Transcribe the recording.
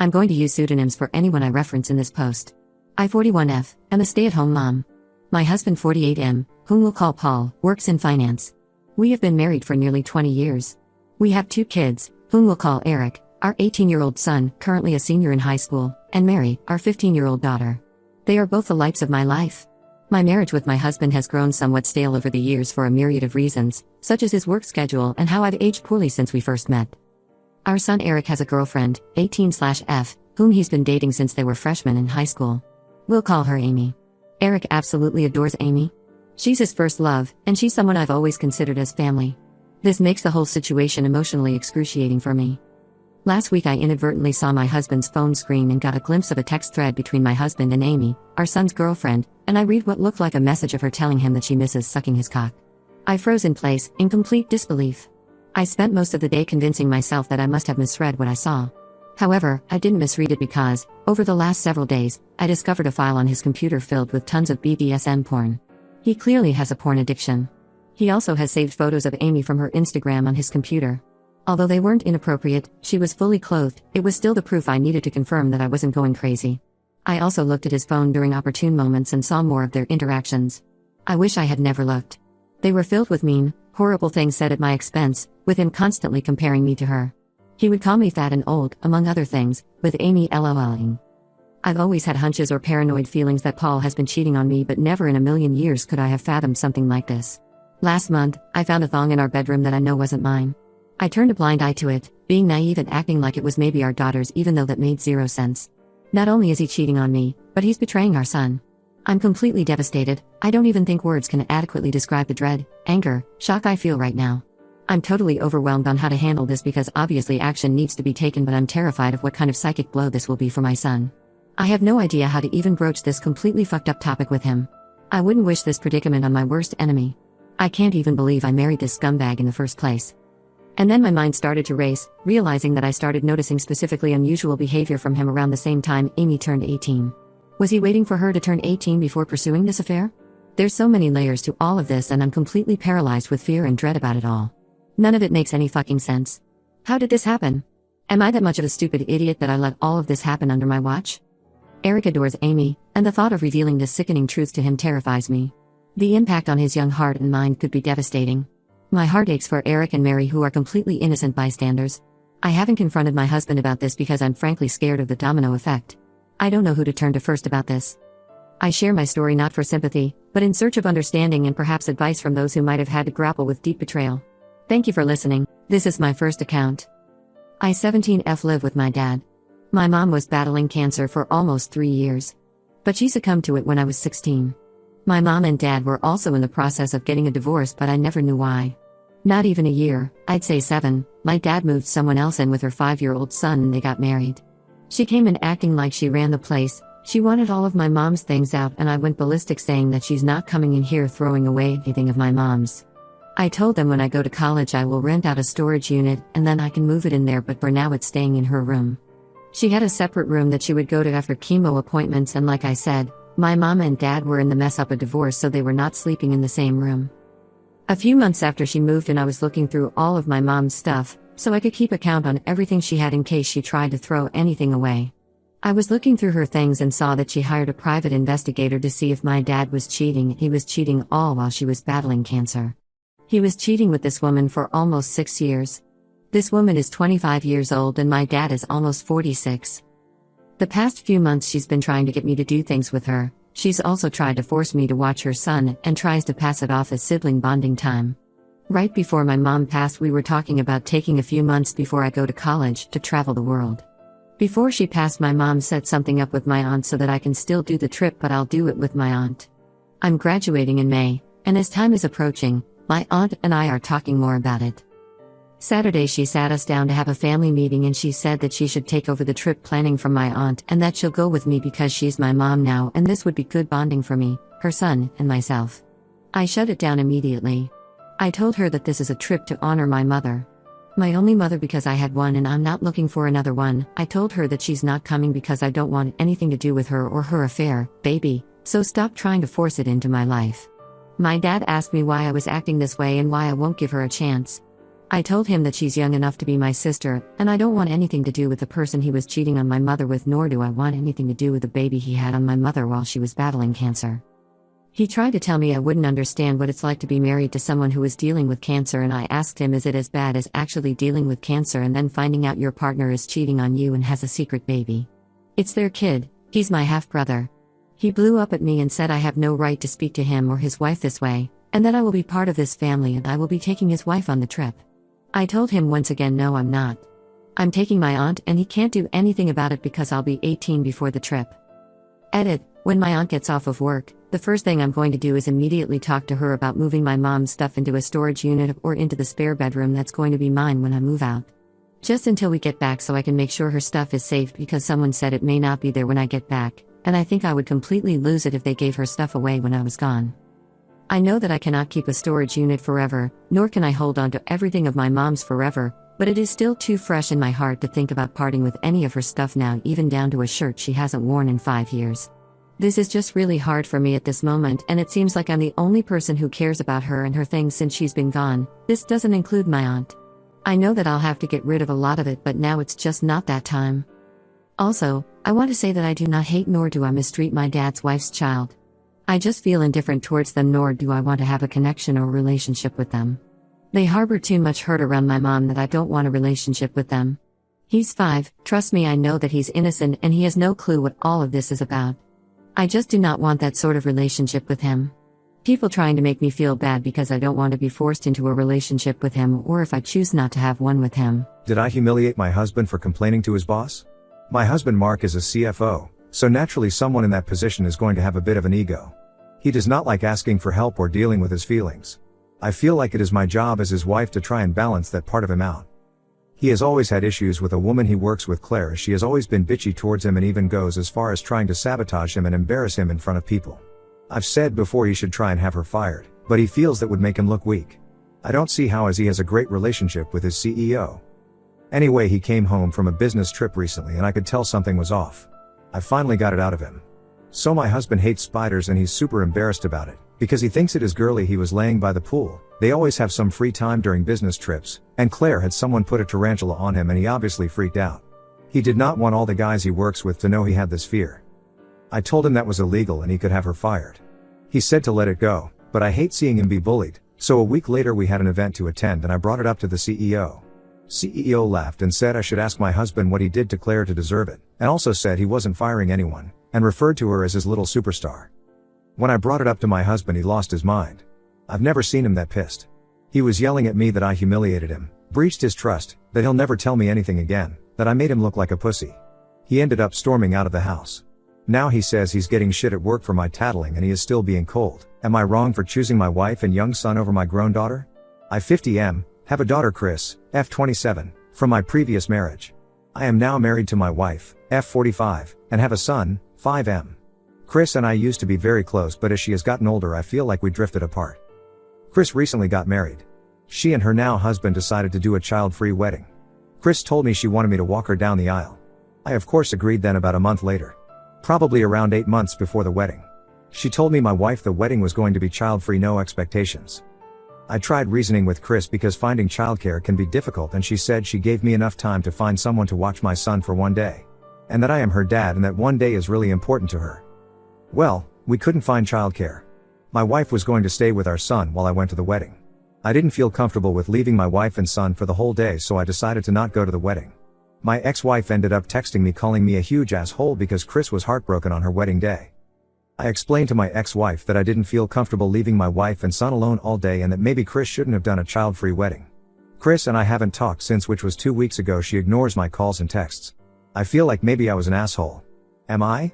I'm going to use pseudonyms for anyone I reference in this post. I 41F, am a stay-at-home mom. My husband 48M, whom we'll call Paul, works in finance. We have been married for nearly 20 years. We have 2 kids, whom we'll call Eric, our 18-year-old son, currently a senior in high school, and Mary, our 15-year-old daughter. They are both the lights of my life. My marriage with my husband has grown somewhat stale over the years for a myriad of reasons, such as his work schedule and how I've aged poorly since we first met. Our son Eric has a girlfriend, 18/F, whom he's been dating since they were freshmen in high school. We'll call her Amy. Eric absolutely adores Amy. She's his first love, and she's someone I've always considered as family. This makes the whole situation emotionally excruciating for me. Last week I inadvertently saw my husband's phone screen and got a glimpse of a text thread between my husband and Amy, our son's girlfriend, and I read what looked like a message of her telling him that she misses sucking his cock. I froze in place, in complete disbelief. I spent most of the day convincing myself that I must have misread what I saw. However, I didn't misread it because, over the last several days, I discovered a file on his computer filled with tons of BDSM porn. He clearly has a porn addiction. He also has saved photos of Amy from her Instagram on his computer. Although they weren't inappropriate, she was fully clothed, it was still the proof I needed to confirm that I wasn't going crazy. I also looked at his phone during opportune moments and saw more of their interactions. I wish I had never looked. They were filled with mean, horrible things said at my expense, with him constantly comparing me to her. He would call me fat and old, among other things, with Amy LOLing. I've always had hunches or paranoid feelings that Paul has been cheating on me, but never in a million years could I have fathomed something like this. Last month, I found a thong in our bedroom that I know wasn't mine. I turned a blind eye to it, being naive and acting like it was maybe our daughter's, even though that made zero sense. Not only is he cheating on me, but he's betraying our son. I'm completely devastated. I don't even think words can adequately describe the dread, anger, shock I feel right now. I'm totally overwhelmed on how to handle this because obviously action needs to be taken, but I'm terrified of what kind of psychic blow this will be for my son. I have no idea how to even broach this completely fucked up topic with him. I wouldn't wish this predicament on my worst enemy. I can't even believe I married this scumbag in the first place. And then my mind started to race, realizing that I started noticing specifically unusual behavior from him around the same time Amy turned 18. Was he waiting for her to turn 18 before pursuing this affair? There's so many layers to all of this and I'm completely paralyzed with fear and dread about it all. None of it makes any fucking sense. How did this happen? Am I that much of a stupid idiot that I let all of this happen under my watch? Eric adores Amy, and the thought of revealing this sickening truth to him terrifies me. The impact on his young heart and mind could be devastating. My heart aches for Eric and Mary, who are completely innocent bystanders. I haven't confronted my husband about this because I'm frankly scared of the domino effect. I don't know who to turn to first about this. I share my story not for sympathy, but in search of understanding and perhaps advice from those who might have had to grapple with deep betrayal. Thank you for listening. This is my first account. I 17F live with my dad. My mom was battling cancer for almost 3 years. But she succumbed to it when I was 16. My mom and dad were also in the process of getting a divorce, but I never knew why. Not even a year, I'd say 7, my dad moved someone else in with her 5-year-old son and they got married. She came in acting like she ran the place. She wanted all of my mom's things out and I went ballistic saying that she's not coming in here throwing away anything of my mom's. I told them when I go to college I will rent out a storage unit and then I can move it in there, but for now it's staying in her room. She had a separate room that she would go to after chemo appointments, and like I said, my mom and dad were in the mess up a divorce, so they were not sleeping in the same room. A few months after she moved in, I was looking through all of my mom's stuff, so I could keep a count on everything she had in case she tried to throw anything away. I was looking through her things and saw that she hired a private investigator to see if my dad was cheating. He was cheating all while she was battling cancer. He was cheating with this woman for almost 6 years. This woman is 25 years old and my dad is almost 46. The past few months she's been trying to get me to do things with her. She's also tried to force me to watch her son and tries to pass it off as sibling bonding time. Right before my mom passed, we were talking about taking a few months before I go to college to travel the world. Before she passed, my mom set something up with my aunt so that I can still do the trip, but I'll do it with my aunt. I'm graduating in May, and as time is approaching, my aunt and I are talking more about it. Saturday she sat us down to have a family meeting and she said that she should take over the trip planning from my aunt and that she'll go with me because she's my mom now and this would be good bonding for me, her son, and myself. I shut it down immediately. I told her that this is a trip to honor my mother. My only mother, because I had one and I'm not looking for another one. I told her that she's not coming because I don't want anything to do with her or her affair, baby, so stop trying to force it into my life. My dad asked me why I was acting this way and why I won't give her a chance. I told him that she's young enough to be my sister, and I don't want anything to do with the person he was cheating on my mother with, nor do I want anything to do with the baby he had on my mother while she was battling cancer. He tried to tell me I wouldn't understand what it's like to be married to someone who is dealing with cancer, and I asked him, is it as bad as actually dealing with cancer and then finding out your partner is cheating on you and has a secret baby? It's their kid, he's my half-brother. He blew up at me and said I have no right to speak to him or his wife this way, and that I will be part of this family and I will be taking his wife on the trip. I told him once again, no, I'm not. I'm taking my aunt and he can't do anything about it because I'll be 18 before the trip. Edit, when my aunt gets off of work, the first thing I'm going to do is immediately talk to her about moving my mom's stuff into a storage unit or into the spare bedroom that's going to be mine when I move out. Just until we get back so I can make sure her stuff is safe, because someone said it may not be there when I get back, and I think I would completely lose it if they gave her stuff away when I was gone. I know that I cannot keep a storage unit forever, nor can I hold on to everything of my mom's forever, but it is still too fresh in my heart to think about parting with any of her stuff now, even down to a shirt she hasn't worn in 5 years. This is just really hard for me at this moment, and it seems like I'm the only person who cares about her and her things since she's been gone. This doesn't include my aunt. I know that I'll have to get rid of a lot of it, but now it's just not that time. Also, I want to say that I do not hate nor do I mistreat my dad's wife's child. I just feel indifferent towards them, nor do I want to have a connection or relationship with them. They harbor too much hurt around my mom that I don't want a relationship with them. He's 5, trust me, I know that he's innocent and he has no clue what all of this is about. I just do not want that sort of relationship with him. People trying to make me feel bad because I don't want to be forced into a relationship with him, or if I choose not to have one with him. Did I humiliate my husband for complaining to his boss? My husband Mark is a CFO, so naturally someone in that position is going to have a bit of an ego. He does not like asking for help or dealing with his feelings. I feel like it is my job as his wife to try and balance that part of him out. He has always had issues with a woman he works with, Claire, as she has always been bitchy towards him and even goes as far as trying to sabotage him and embarrass him in front of people. I've said before he should try and have her fired, but he feels that would make him look weak. I don't see how, as he has a great relationship with his CEO. Anyway, he came home from a business trip recently and I could tell something was off. I finally got it out of him. So my husband hates spiders and he's super embarrassed about it, because he thinks it is girly. He was laying by the pool. They always have some free time during business trips, and Claire had someone put a tarantula on him and he obviously freaked out. He did not want all the guys he works with to know he had this fear. I told him that was illegal and he could have her fired. He said to let it go, but I hate seeing him be bullied, so a week later we had an event to attend and I brought it up to the CEO. CEO laughed and said I should ask my husband what he did to Claire to deserve it, and also said he wasn't firing anyone, and referred to her as his little superstar. When I brought it up to my husband, he lost his mind. I've never seen him that pissed. He was yelling at me that I humiliated him, breached his trust, that he'll never tell me anything again, that I made him look like a pussy. He ended up storming out of the house. Now he says he's getting shit at work for my tattling and he is still being cold. Am I wrong for choosing my wife and young son over my grown daughter? I 50M, have a daughter Chris, F27, from my previous marriage. I am now married to my wife, F45, and have a son, 5M. Chris and I used to be very close, but as she has gotten older I feel like we drifted apart. Chris recently got married. She and her now husband decided to do a child-free wedding. Chris told me she wanted me to walk her down the aisle. I of course agreed. Then about a month later, probably around 8 months before the wedding, she told me, my wife, the wedding was going to be child-free, no expectations. I tried reasoning with Chris because finding childcare can be difficult, and she said she gave me enough time to find someone to watch my son for one day. And that I am her dad and that one day is really important to her. Well, we couldn't find childcare. My wife was going to stay with our son while I went to the wedding. I didn't feel comfortable with leaving my wife and son for the whole day, so I decided to not go to the wedding. My ex-wife ended up texting me calling me a huge asshole because Chris was heartbroken on her wedding day. I explained to my ex-wife that I didn't feel comfortable leaving my wife and son alone all day and that maybe Chris shouldn't have done a child-free wedding. Chris and I haven't talked since, which was 2 weeks ago. She ignores my calls and texts. I feel like maybe I was an asshole. Am I?